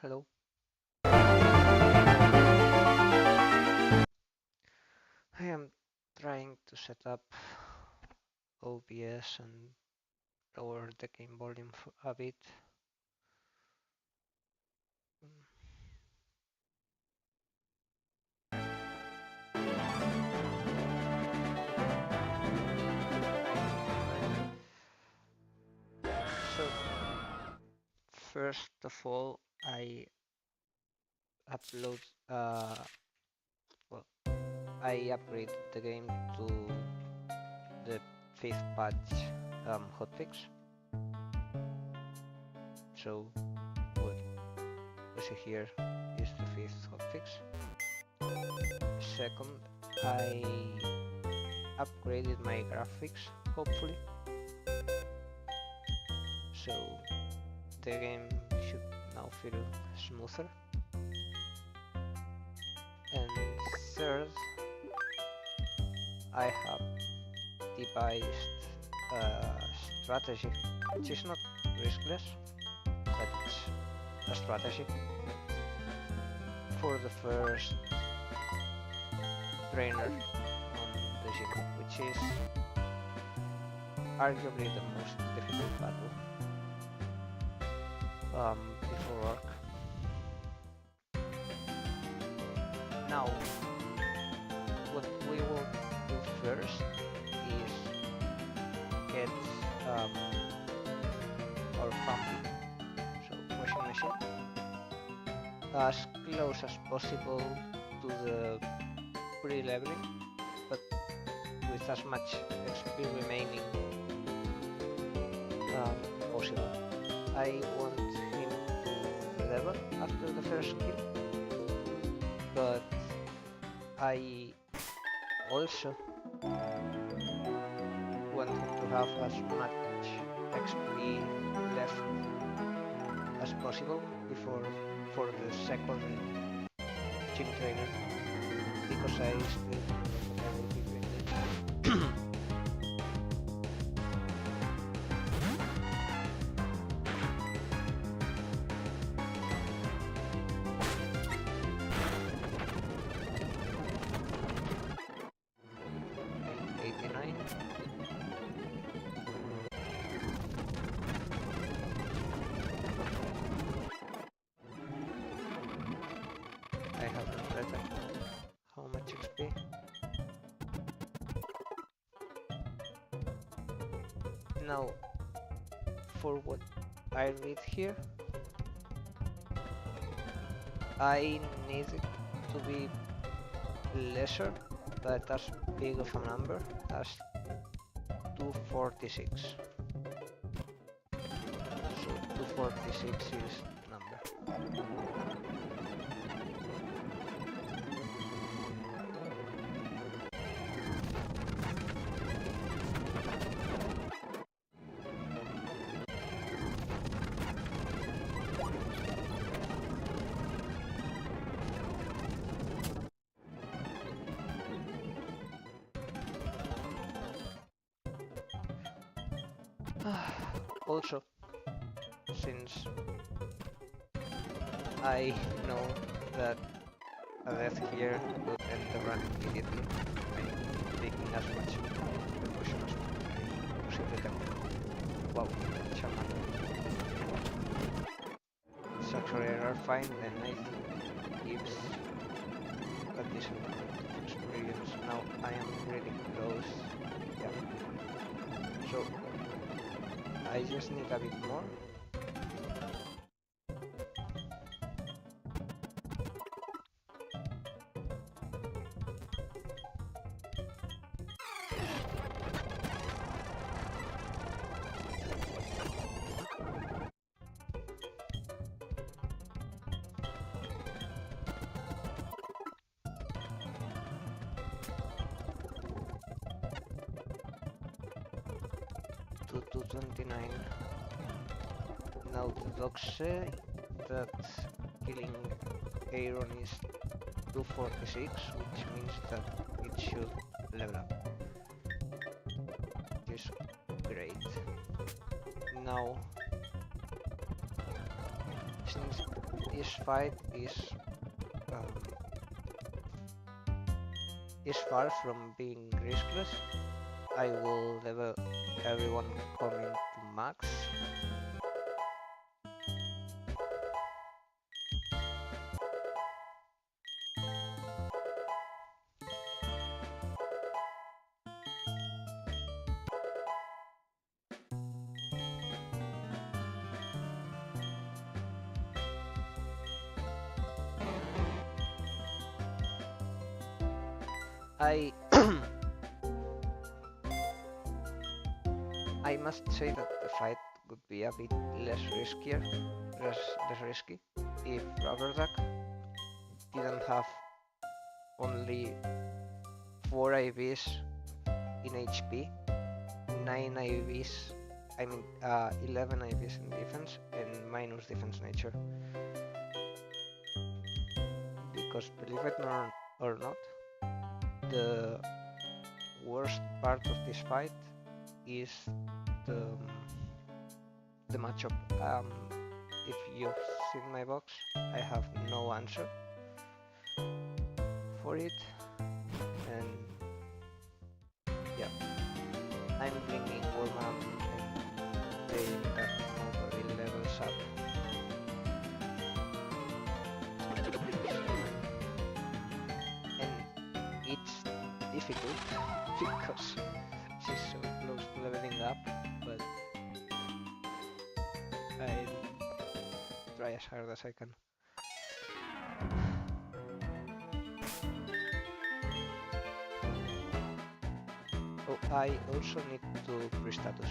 Hello. I am trying to set up OBS and lower the game volume a bit. So, first of all, I upload, well, I upgraded the game to the 5th patch hotfix. So, what you see here is the 5th hotfix. Second, I upgraded my graphics, hopefully. So, the game should now feel smoother. And third, I have devised a strategy, which is not riskless, but it's a strategy for the first trainer on the gym, which is arguably the most difficult battle before Orc. Now, what we will do first is get our pumping, so washing machine, as close as possible to the pre-leveling, but with as much XP remaining possible. I want him to level after the first kill, but I also want him to have as much XP left as possible before for the second gym trainer, because I still think that I will be doing it. 89. I haven't read how much XP. Now, for what I read here, I need it to be lesser, but as big of a number as 246. So 246 is the number. Also, since I know that a death here would end the run immediately, I'm taking as much precaution as simply can. Wow, shaman. It's actually a rare find and I think gives a decent amount of experience. Now I am really close. Yeah. So I just need a bit more. To 229. Now the dogs say that killing Aaron is 246, which means that it should level up. It is great. Now, since this fight is far from being riskless, I will level everyone coming to max. I I must say that the fight would be a bit less risky if Rubberduck didn't have only 4 IVs in HP, 9 IVs, 11 IVs in defense and minus defense nature. Because believe it or not, the worst part of this fight is the matchup. If you've seen my box, I have no answer for it, and yeah, I'm bringing Warman and praying that nobody levels up. And it's difficult because she's so close to leveling up, but I try as hard as I can. Oh, I also need to pre-status.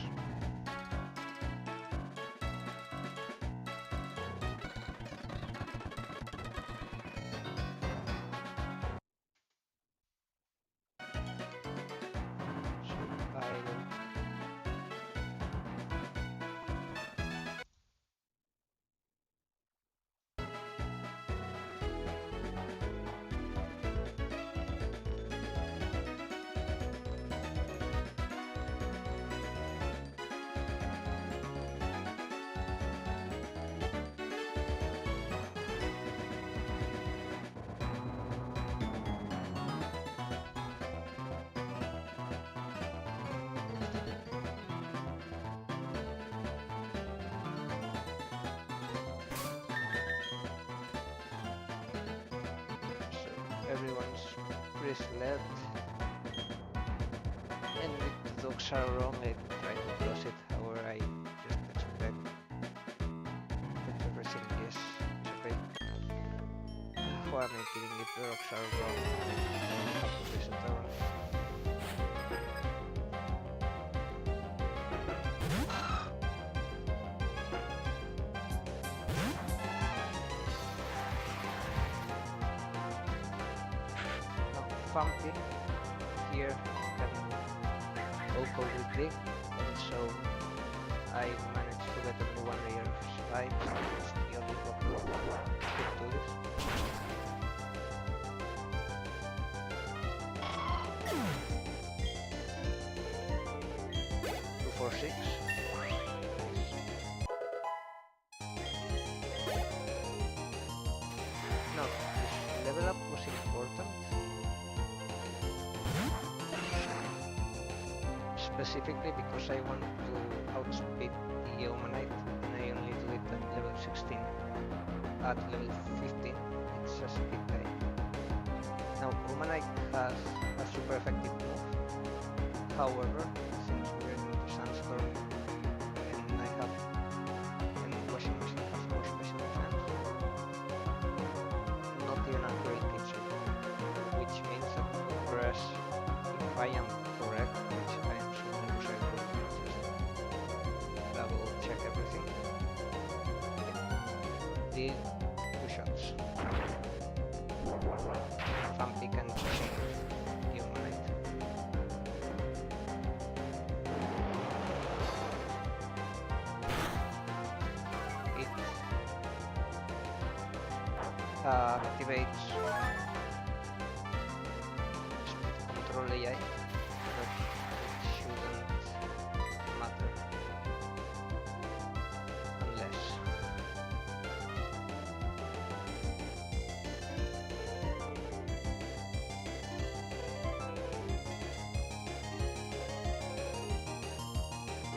Everyone's pre-sled, and if the dogs are wrong, I try to close it. However, I just expect that everything is okay. Who am I kidding? If the dogs are wrong, I have to reset everyone. Fumpy here can also with dig, and so I managed to get only 1 layer of slide. It's the only problem to do this. Two, 4, 6. No, this level up was important. specifically because I want to outspeed the Omanite and I only do it at level 16. At level 15 it's a speed guy. Now Omanite has a super effective move. However, since we're in the sandstorm and I have and washing machine has more special defense, not even a great kitchen, which means that whereas if I am correct, which I am sure because I will just double check everything, it did 2 shots. Vampy can change the Omanite. It activates speed control AI, but it shouldn't matter unless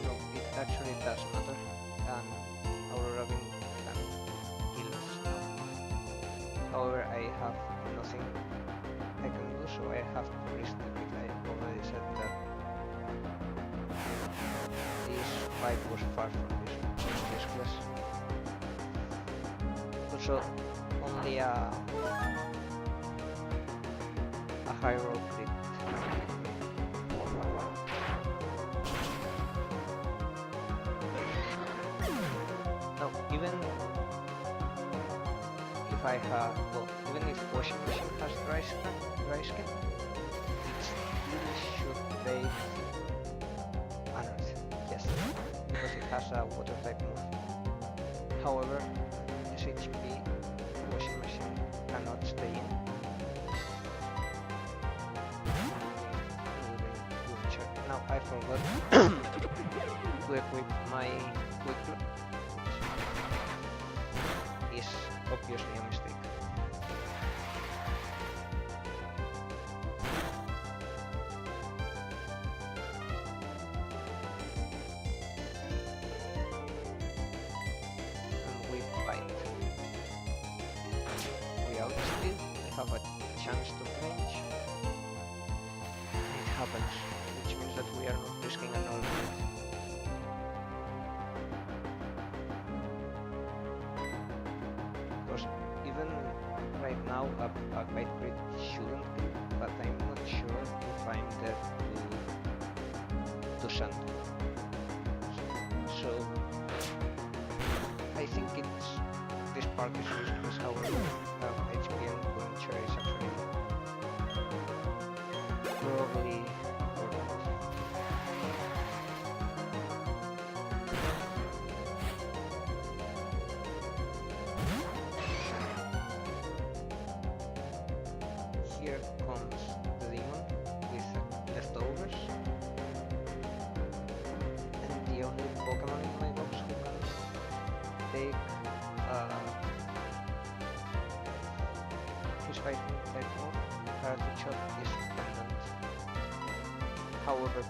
no, it actually does matter, and Aurora Beam can kill us now. However, I have nothing I can do, so I have to risk the pick. I already said that this fight was far from this class. Also, only a high roll crit. Now, even if I have, well, even if washing machine has dry skin, it still should take unearth, yes, because it has a water type move. However, SHP washing machine cannot stay in. Now I forgot to equip my quick look. Is obviously a mistake. And we fight. We outspeed, we have a chance to range. It happens, which means that we are not risking an all night. Because even right now a bite crit shouldn't be, but I'm not sure if I'm dead to sand. So I think this part is useless. However, HP and Boncher is actually probably important. Here comes the demon with leftovers, and the only Pokemon in my box who can take his fighting type move, Karate Chop, is Pendant. However,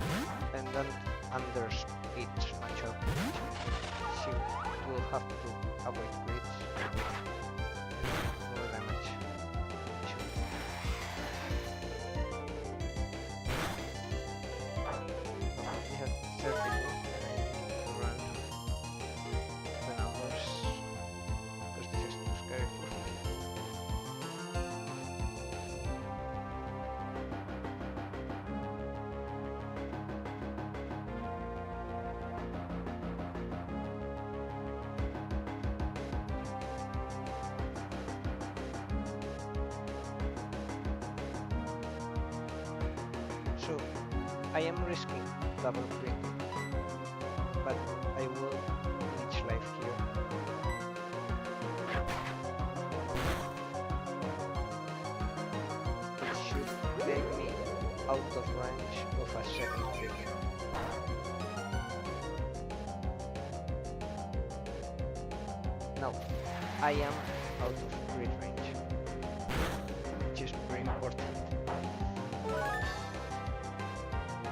Pendant underspeeds Machop, she will have to avoid crits, more damage. We have 32 and I need to run the numbers because this is too scary for me. So, I am risking double crit, but I will leech life here. It should take me out of range of a second crit. Now, I am out of crit range, which is very important.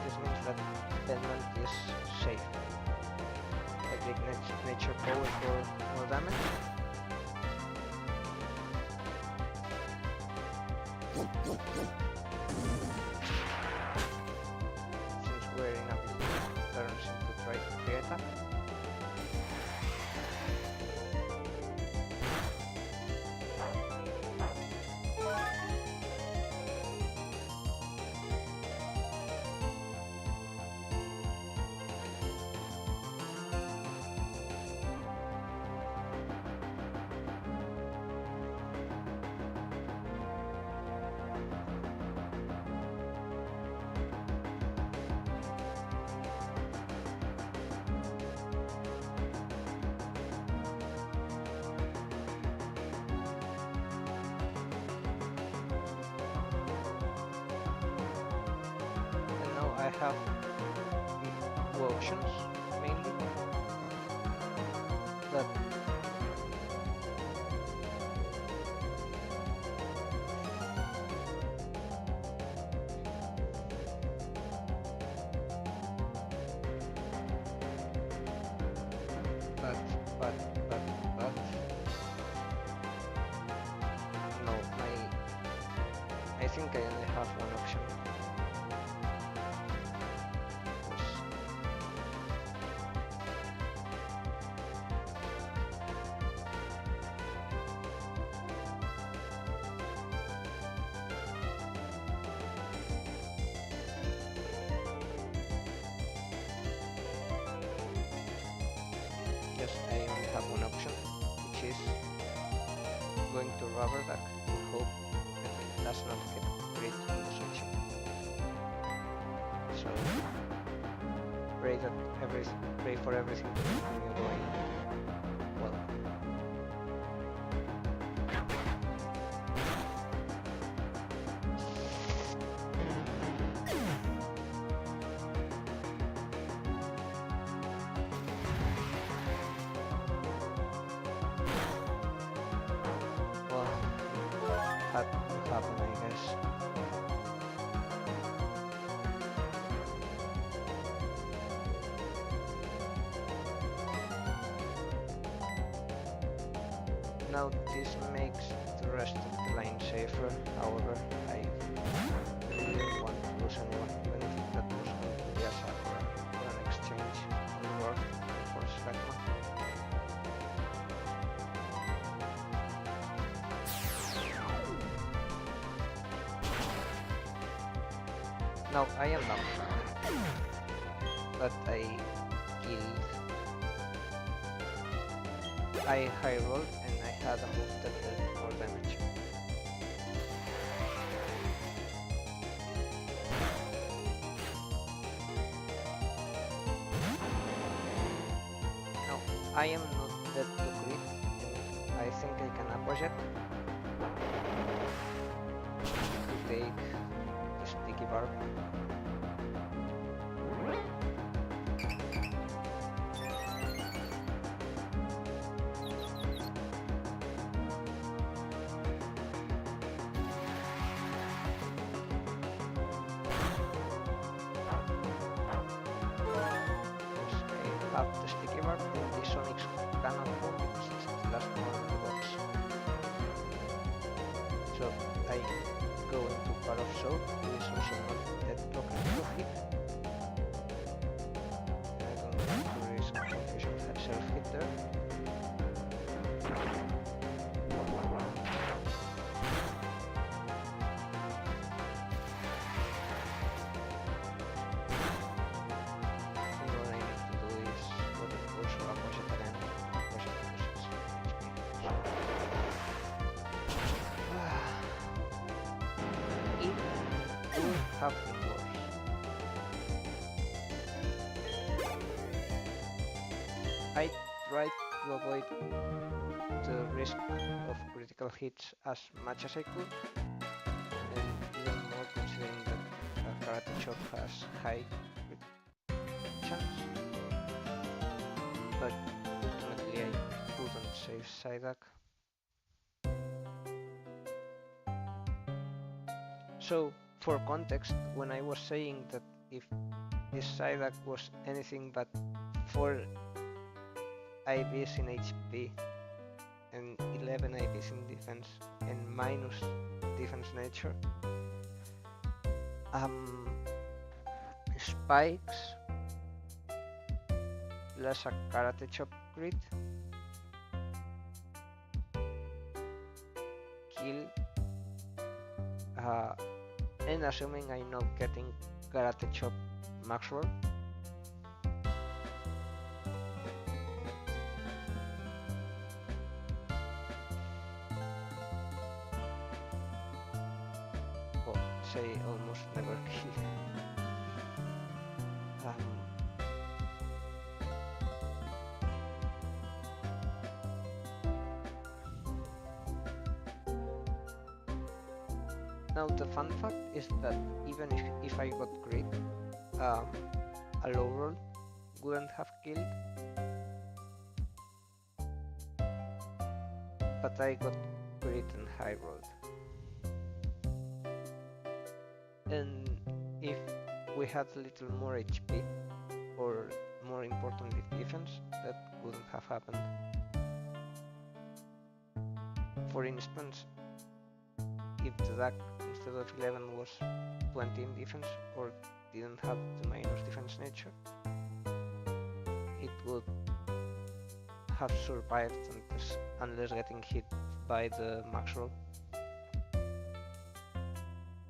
This means that Bedmont is safe. I click nature power for more damage. Since we're in ability, turns into free attack. I have two options mainly, but but no, I think I only have one option. Yes, I only have one option, which is going to rubber duck and hope that it does not get crit on the switching. So pray for everything to continue going well. Had to happen, I guess. Now this makes the rest of the line safer, however, I really don't want to lose anyone, even if that was going to be a Sakura for an exchange on the board for Slagma. Now I am down, but I killed. I high rolled and I had a move that dealt more damage. Now I am not dead to crit, and I think I can aquajet to take the sticky barb. Have the sticky barb and the Sonic's cannot hold because it's the last one in the box. So I go into Bar of Soap, who is also not dead token to hit. I don't want to risk confusion self-hit there. Have been worse. I tried to avoid the risk of critical hits as much as I could, and even more considering that Karate Chop has high crit chance, but ultimately I couldn't save Psyduck. So, for context, when I was saying that if this Psyduck was anything but 4 IVs in HP and 11 IVs in defense and minus defense nature. Spikes plus a Karate Chop crit, kill, and assuming I'm not getting Karate Chop max roll, or say almost never kill. Now the fun fact is that even if I got crit, a low roll wouldn't have killed, but I got crit and high rolled. And if we had a little more HP, or more importantly defense, that wouldn't have happened. For instance, if the duck instead of 11 was 20 in defense or didn't have the minus defense nature, it would have survived unless getting hit by the max roll.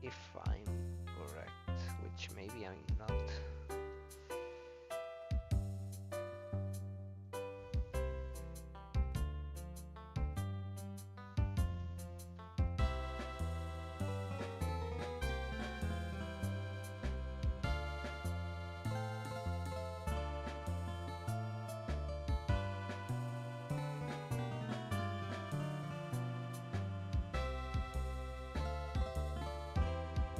If I'm correct, which maybe I'm not.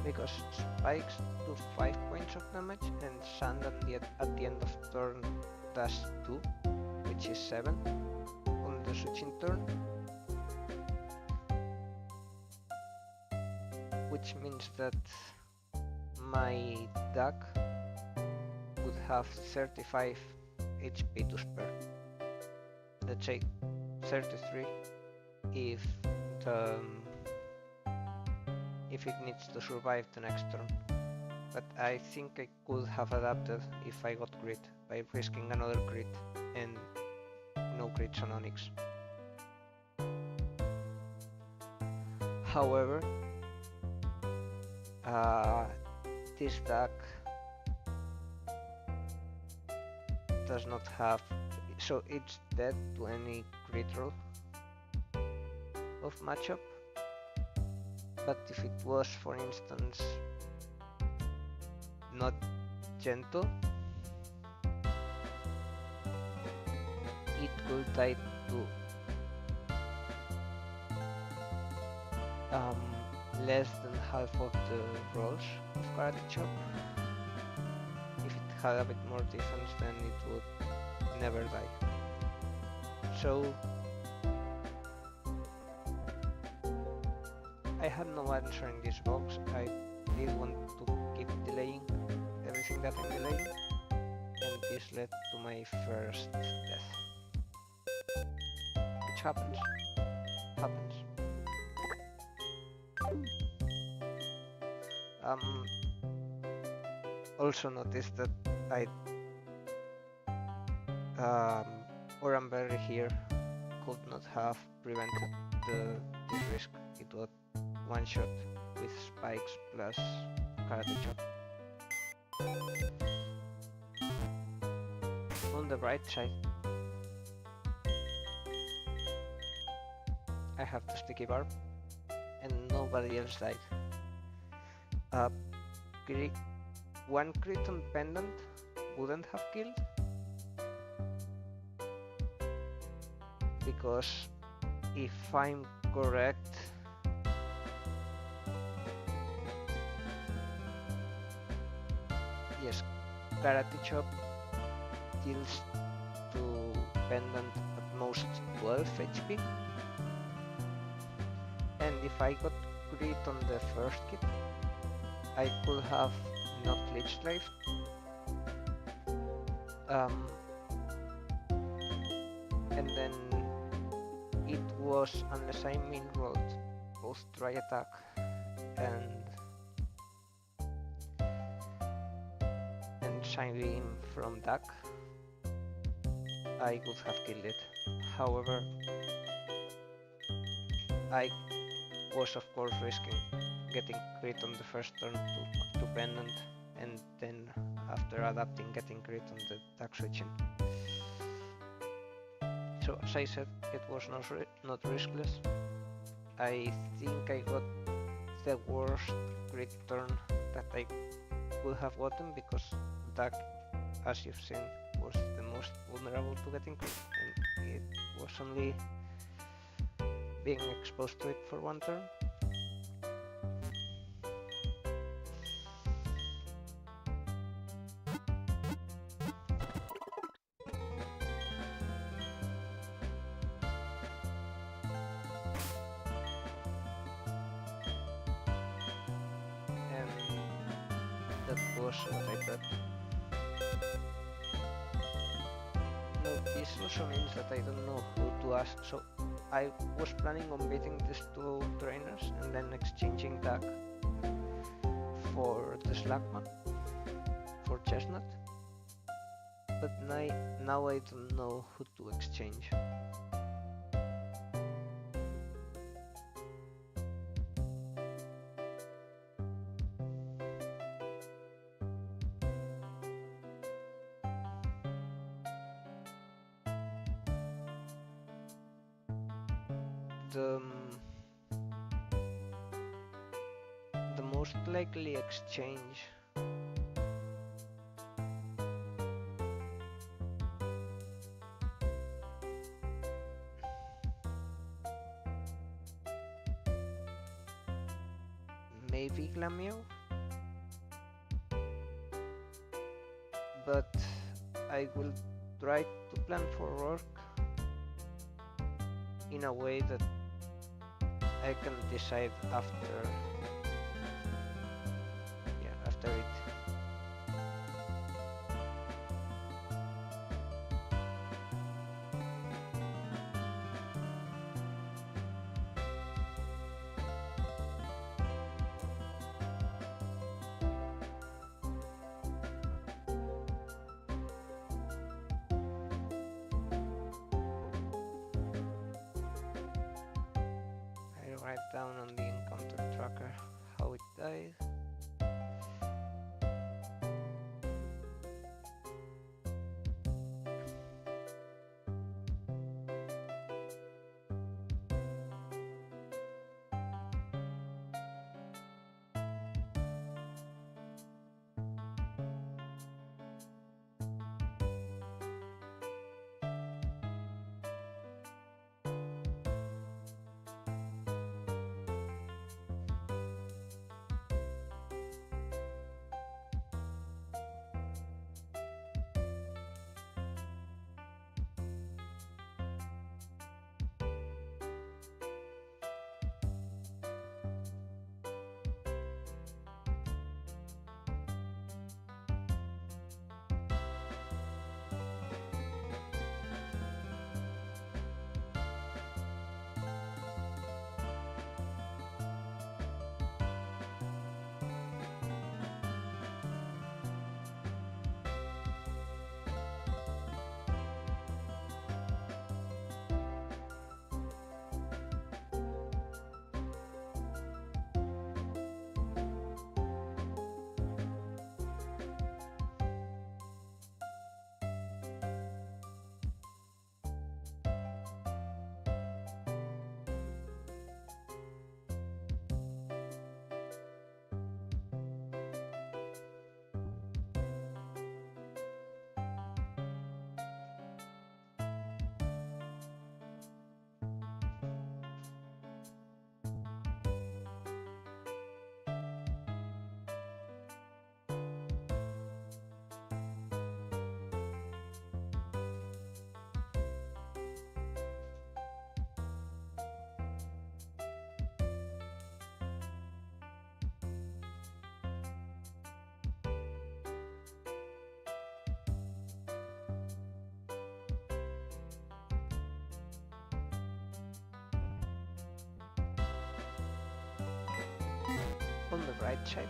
Because spikes do 5 points of damage and sand at the end of turn does 2, which is 7 on the switching turn, which means that my duck would have 35 HP to spare. Let's say 33 if it needs to survive the next turn. But I think I could have adapted if I got crit by risking another crit and no crits on Onyx. However, this deck does not have, so it's dead to any crit roll of matchup. But if it was, for instance, not gentle, it could die to less than half of the rolls of Karate Chop. If it had a bit more defense, then it would never die. So I had no answer in this box. I did want to keep delaying everything that I'm delaying, and this led to my first death. Which happens. Also notice that Oranberry here could not have prevented this risk. It was one shot with spikes plus Karate Chop. On the right side, I have the sticky barb and nobody else died. One crit on Pendant wouldn't have killed, because if I'm correct, yes, Karate Chop deals to Pendant at most 12 HP, and if I got crit on the first kit, I could have not Leech Life Um, and then it was, unless I mean rolled both dry attack and shine beam from duck, I would have killed it. However, I was of course risking getting crit on the first turn to pendant, and then after adapting getting crit on the duck switching. So as I said, it was not riskless. I think I got the worst crit turn that I could have gotten, because duck, as you've seen, was the most vulnerable to getting crit, and it was only being exposed to it for one turn. And that was what I prepped. No, this also means that I don't know who to ask, so I was planning on beating these two trainers and then exchanging Duck for the Slackman, for Chestnut, but now I don't know who to exchange. The most likely exchange maybe Glamio, but I will try to plan for work in a way that I can decide after it. I write down on the encounter tracker how it died. right side.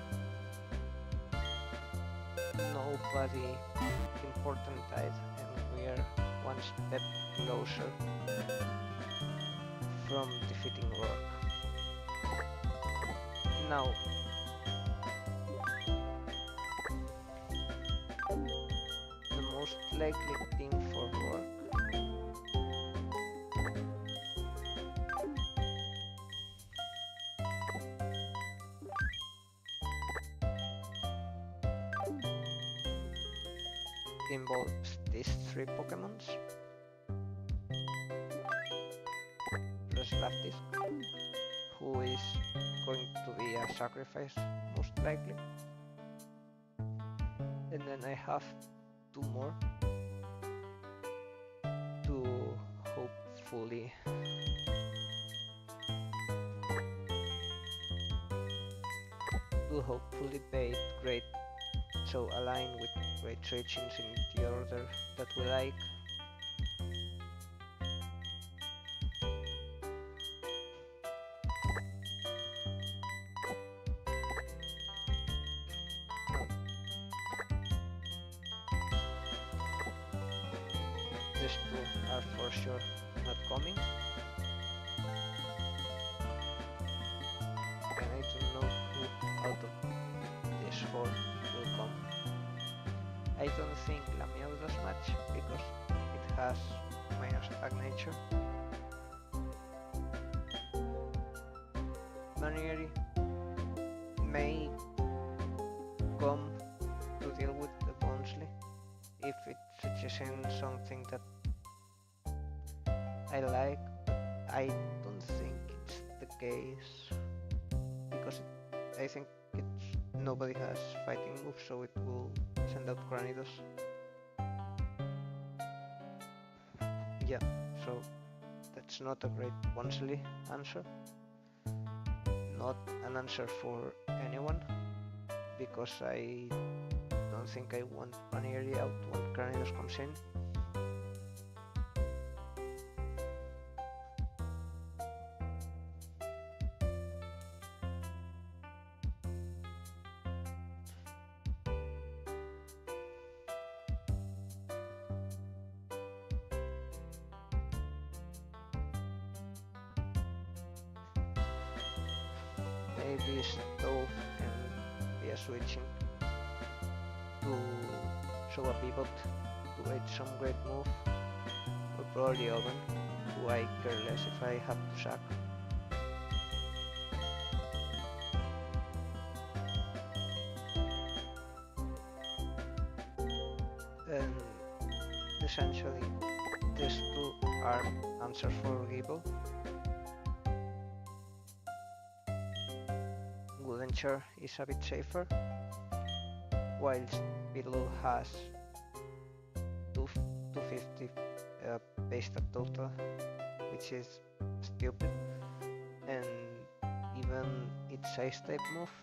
Nobody important died, and we are one step closer from defeating Rourke. Now, the most likely team for Rourke involves these three Pokemons plus Leftisk, who is going to be a sacrifice most likely, and then I have two more to hopefully bait great, so align with great switchings in the order that we like. These two are for sure not coming, and I don't know who out of these four will come. I don't think Lamiao does much because it has minus attack nature. Manieri may come to deal with the Bonsly if it switches in something that I like, but I don't think it's the case because I think nobody has fighting moves, so it will send out Granidos. Yeah, so that's not a great Bonsly answer. Not an answer for anyone, because I don't think I want Manieri out when Granidos comes in. Maybe Stove can be a switching to show a pivot to aid some great move, or probably Oven, who I care less if I have to sack. And essentially these two are answers for Gible. Woodenshare is a bit safer, whilst Beetle has 250 base stat total, which is stupid, and even its ice type move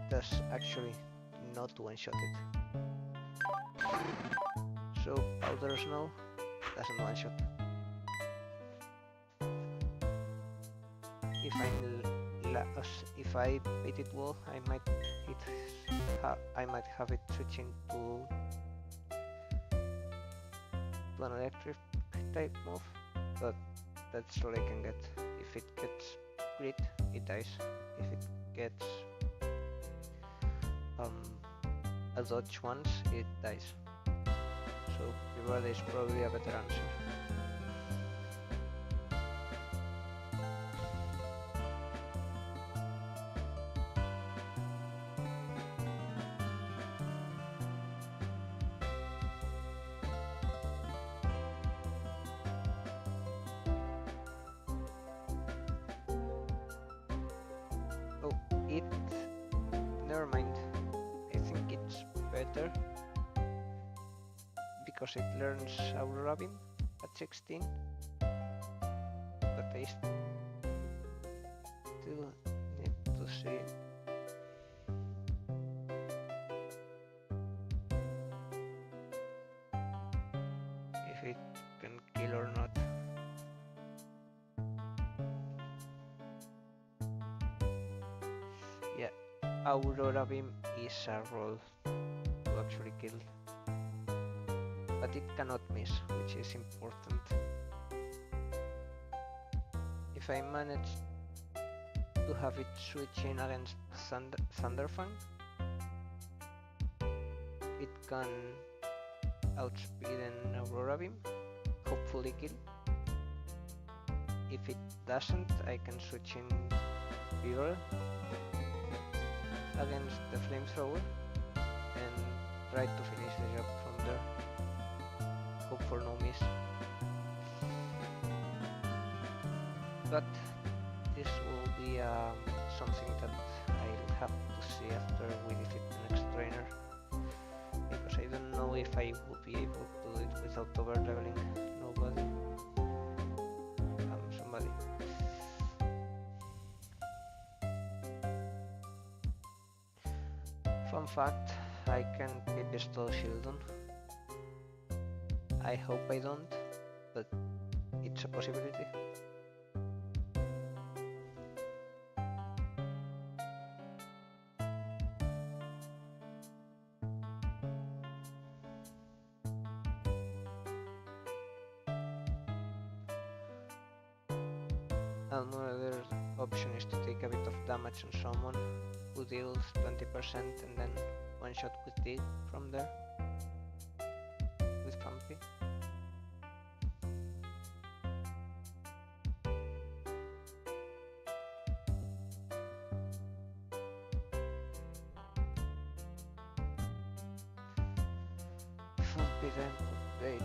does actually not one-shot it. So Powder Snow doesn't one-shot. If I bait it well, I might have it switching to an electric type move, but that's all I can get. If it gets grit, it dies. If it gets a dodge once, it dies. So Vibrada is probably a better answer. Never mind. I think it's better because it learns Aurora Beam at 16, but I still need to see if it can kill or not. Yeah, Aurora Beam is a roll to actually kill, but it cannot miss, which is important. If I manage to have it switch in against Thunderfang, it can outspeed an Aurora Beam, hopefully kill. If it doesn't, I can switch in Vigor against the Flamethrower and try to finish the job from there. Hope for no miss. But this will be something that I'll have to see after we defeat the next trainer, because I don't know if I will be able to do it without overleveling nobody. Somebody. Fun fact, I can pistol Shieldon. I hope I don't, but it's a possibility. Another option is to take a bit of damage on someone who deals 20% and then one shot with Dig from there with Pumpy. Pumpy then put 18.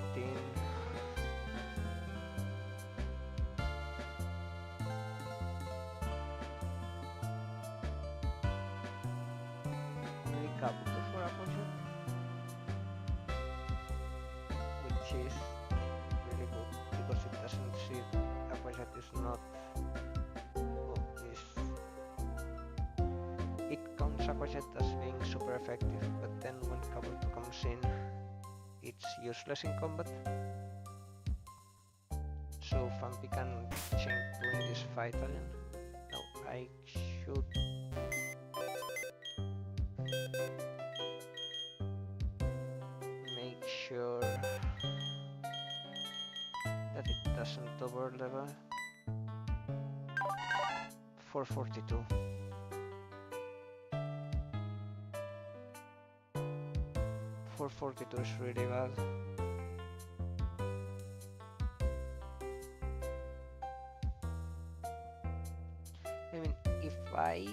Before a potion, which is really good because it doesn't see Aquashot is not it counts Aquashot as being super effective, but then when Kabuto comes in it's useless in combat. So Fampi can change to win this fight again. No, I should make sure that it doesn't overlevel. 442. 442 is really bad. I mean, if I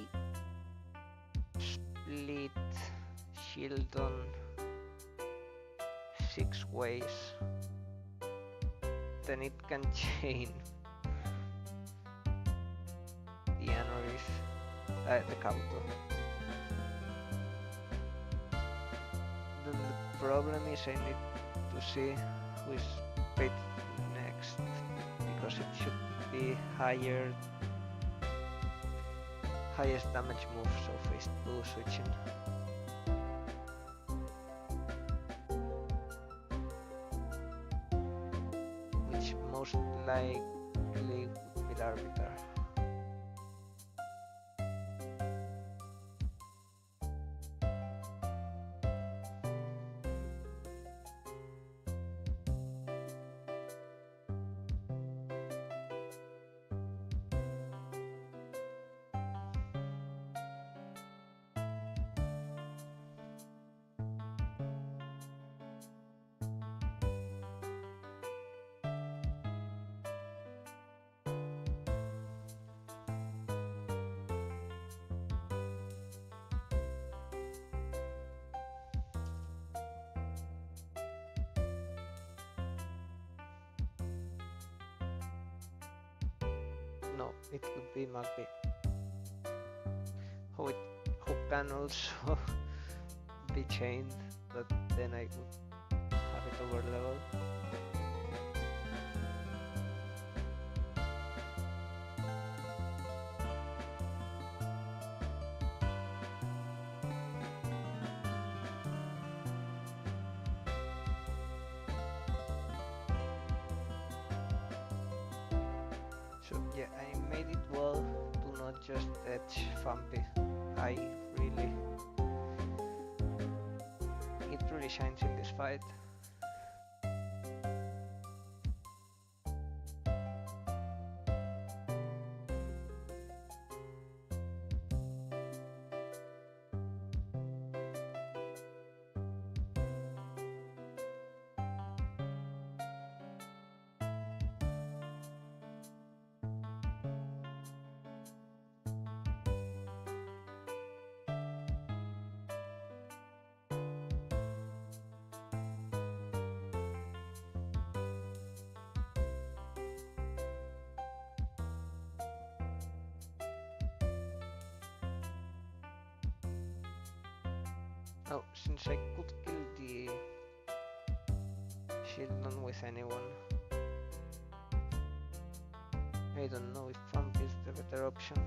split Shieldon 6 ways, then it can chain the Anoris, the Kabuto. Then the problem is I need to see who is paid next, because it should be highest damage move, so phase 2 switching. Which most likely would be the Arbiter. No, it could be Magby. Who can also be chained, but then I would have it over level. So yeah, I made it well to not just edge Fampi. I really shines in this fight. Oh, since I could kill the Shieldon with anyone, I don't know if Pump is the better option.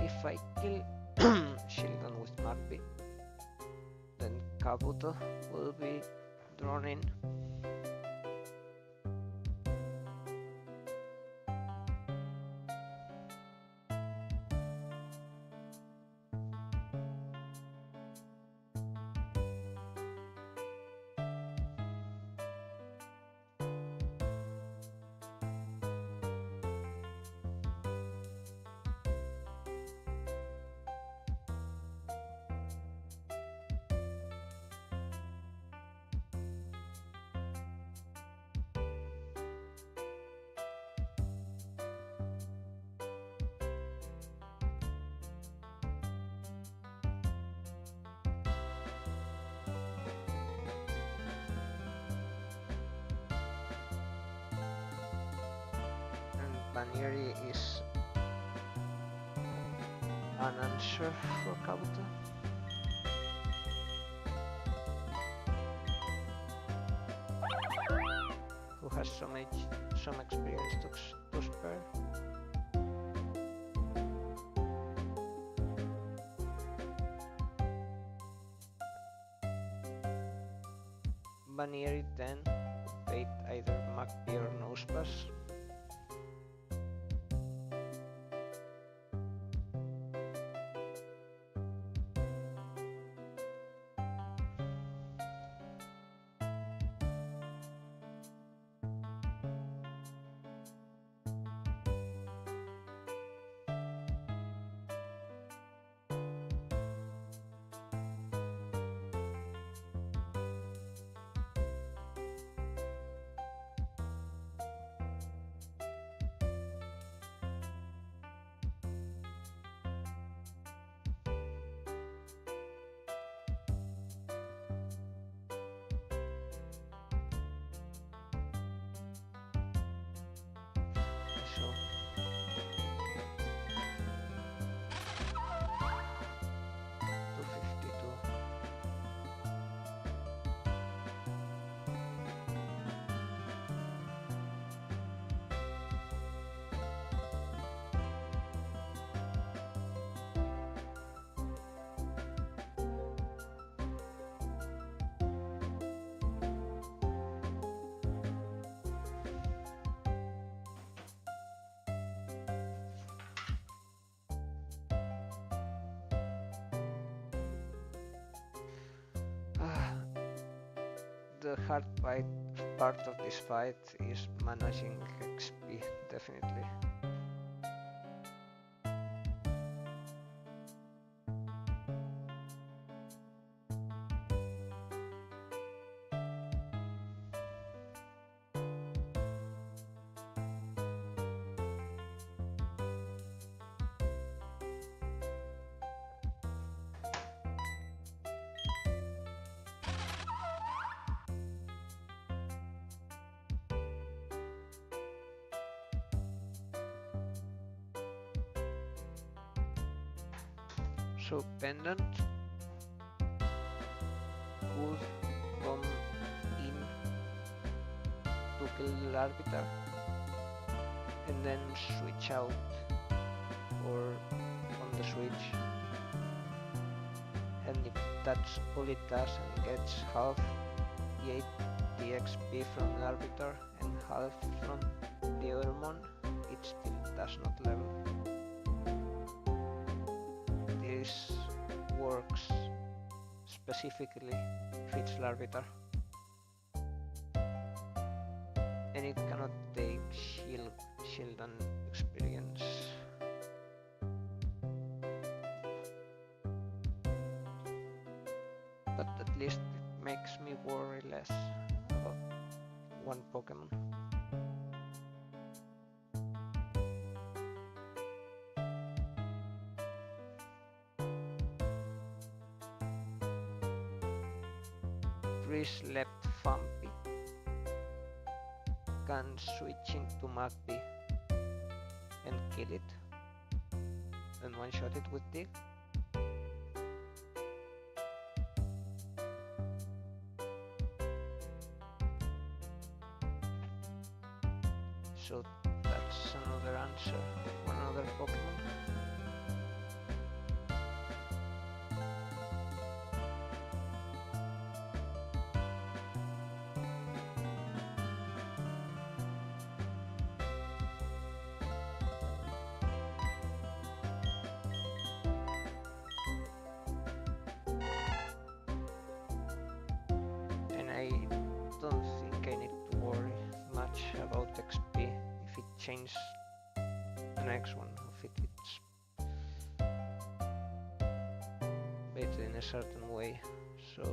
If I kill Shieldon with Magby, then Kabuto will be drawn in. Baneri is an answer for Kabuto. Who has some experience to spare. Baneri then paid either Magpie or Nosepass. So 252. The hard part of this fight is managing XP, definitely. So Pendant would come in to kill the Arbiter and then switch out or on the switch, and if that's all it does and gets half the XP from the Arbiter and half from the other mon, it still does not level. This works specifically if it's Arbiter, and it cannot take shield and experience. But at least it makes me worry less about one Pokemon. Freeze left Fampi can switch into Magpie and kill it and one-shot it with Dig. So that's another answer for another Pokemon. And I don't think I need to worry much about XP if it changes the next one, if it's better in a certain way. So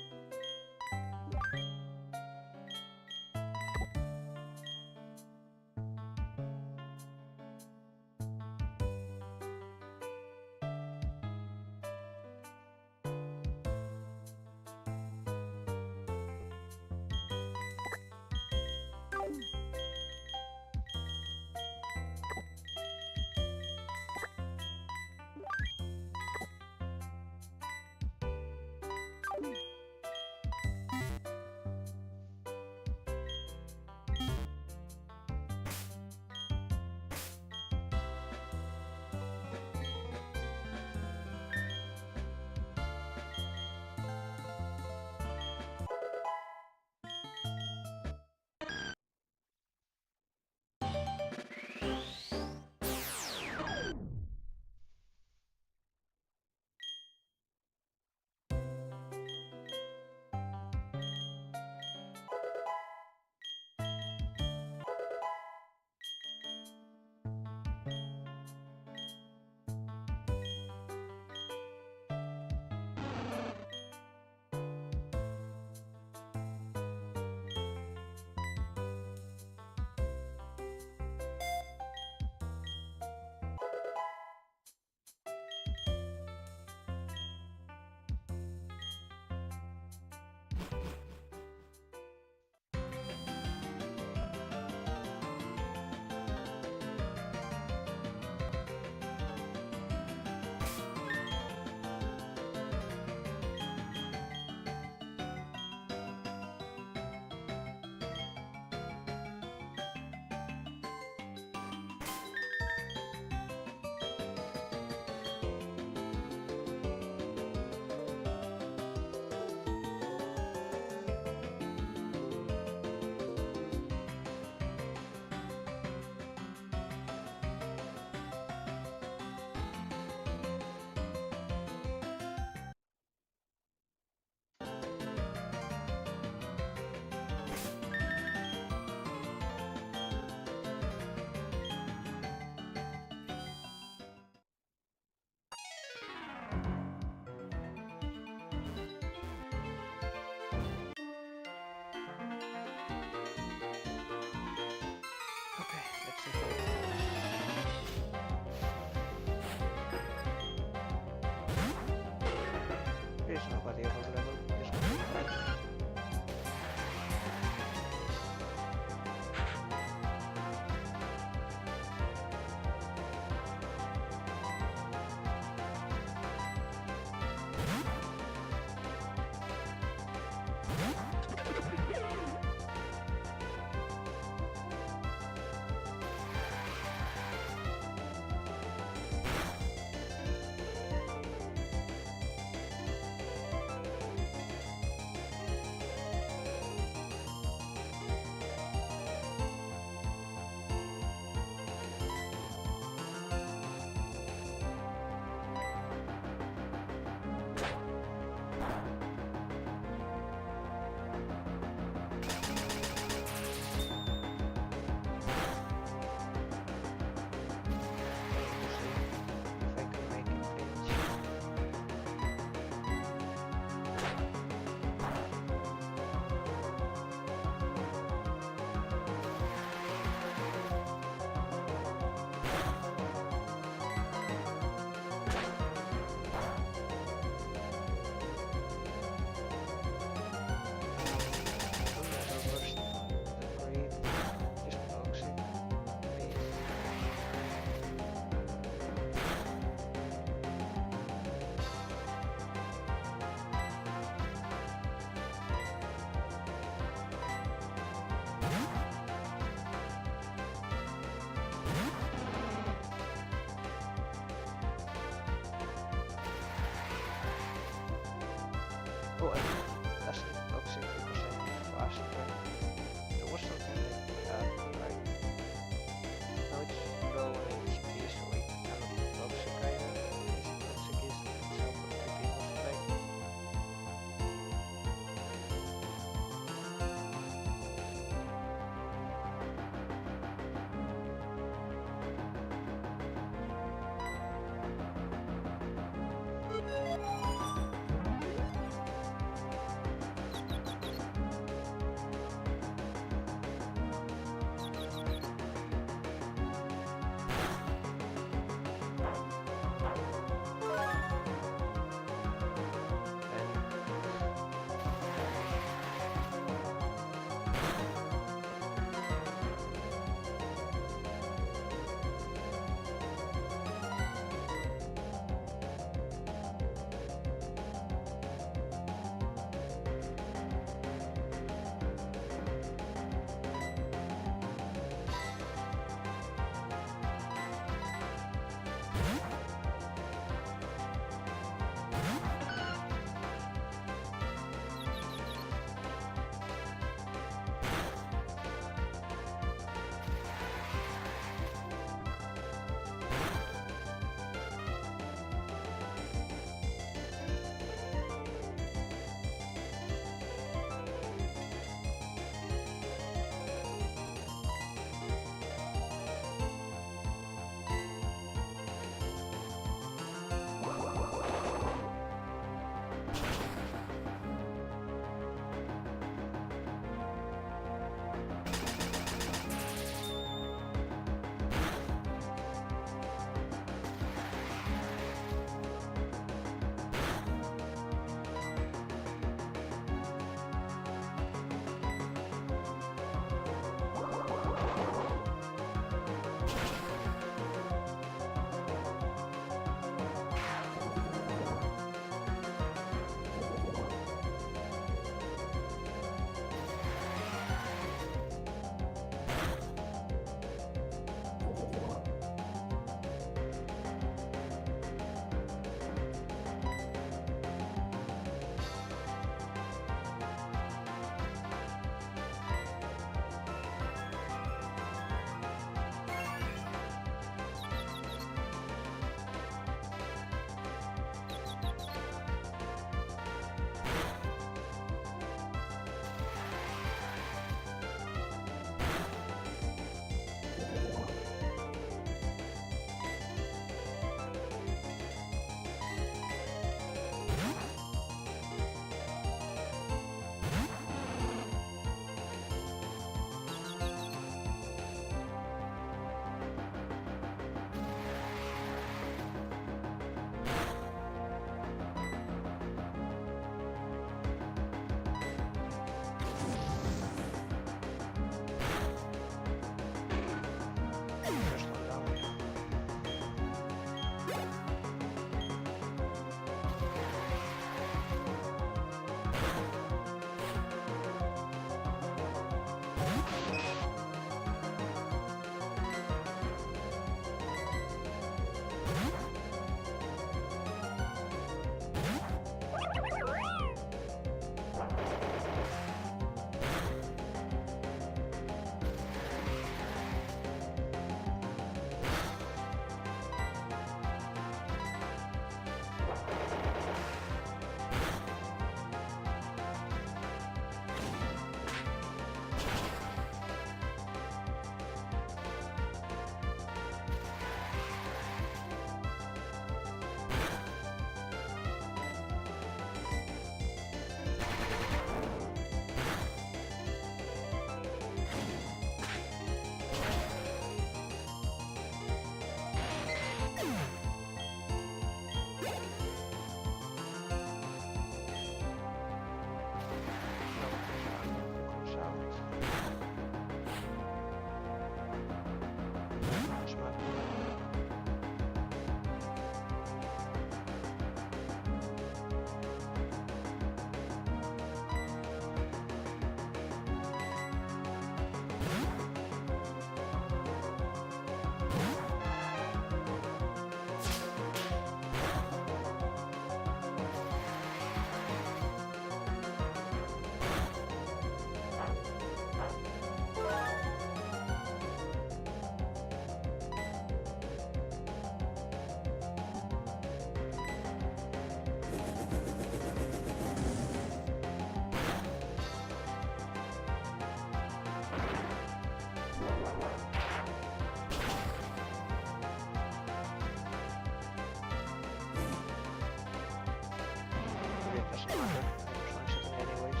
matter. I was one-shotting anyways.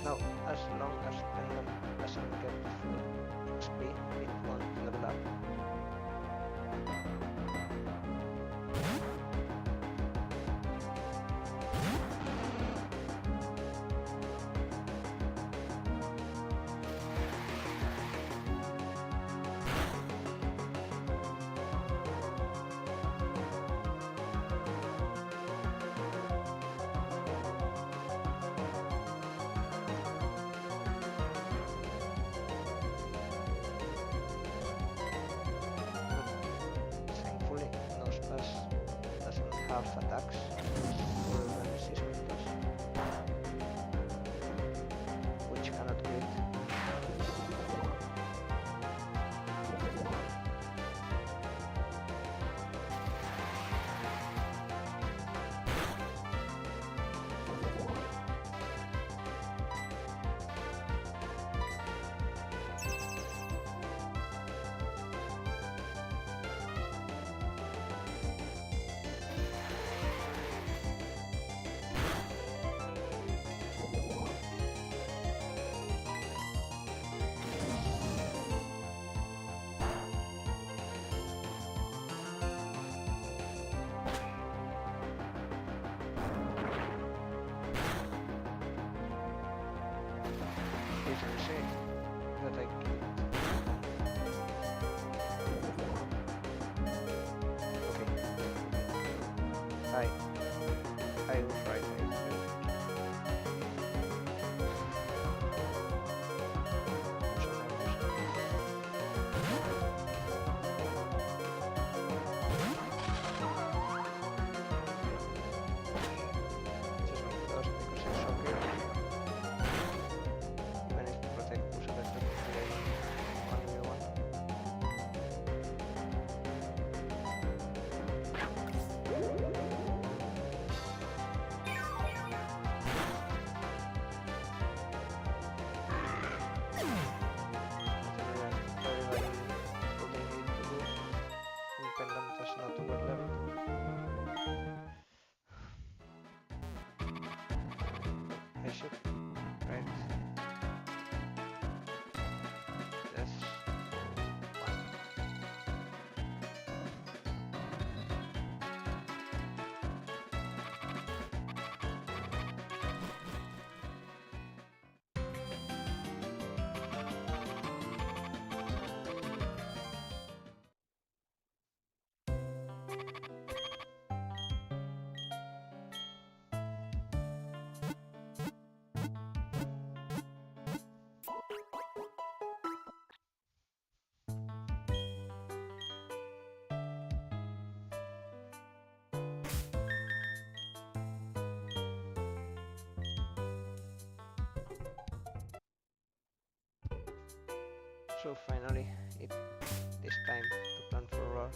Now, as long as Pendant doesn't get full XP, it won't level up. Thankfully, Nospas doesn't have attacks or resistance, which cannot crit. If you say that I killed. Okay. I was right. Just make those because it's so good. Even if protect push attack today 1v1. So finally, it is time to plan for work.